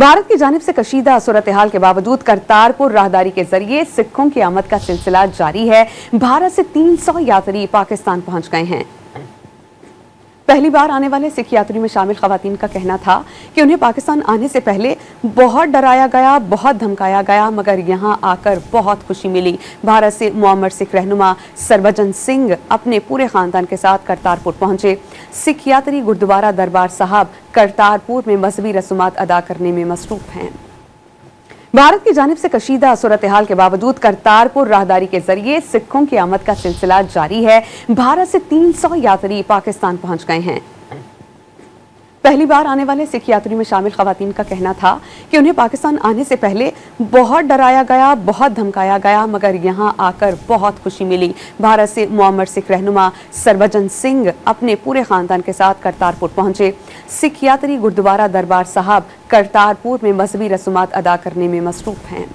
भारत की जानिब से कशीदा सूरत हाल के बावजूद करतारपुर राहदारी के जरिए सिखों की आमद का सिलसिला जारी है। भारत से 300 यात्री पाकिस्तान पहुंच गए हैं। पहली बार आने वाले सिख यात्रियों में शामिल खवातीन का कहना था कि उन्हें पाकिस्तान आने से पहले बहुत डराया गया, बहुत धमकाया गया, मगर यहां आकर बहुत खुशी मिली। भारत से मुअम्मर सिख रहनुमा सरवजन सिंह अपने पूरे खानदान के साथ करतारपुर पहुंचे। सिख यात्री गुरुद्वारा दरबार साहब करतारपुर में मजहबी रसूमात अदा करने में मसरूफ हैं। भारत की जानिब से कशीदा सूरत हाल के बावजूद करतारपुर राहदारी के जरिए सिखों की आमद का सिलसिला जारी है। भारत से 300 यात्री पाकिस्तान पहुंच गए हैं। पहली बार आने वाले सिख यात्रियों में शामिल खवातीन का कहना था कि उन्हें पाकिस्तान आने से पहले बहुत डराया गया, बहुत धमकाया गया, मगर यहां आकर बहुत खुशी मिली। भारत से मुअम्मर सिख रहनुमा सरवजन सिंह अपने पूरे खानदान के साथ करतारपुर पहुंचे। सिख यात्री गुरुद्वारा दरबार साहब करतारपुर में मजहबी रसूमात अदा करने में मसरूफ हैं।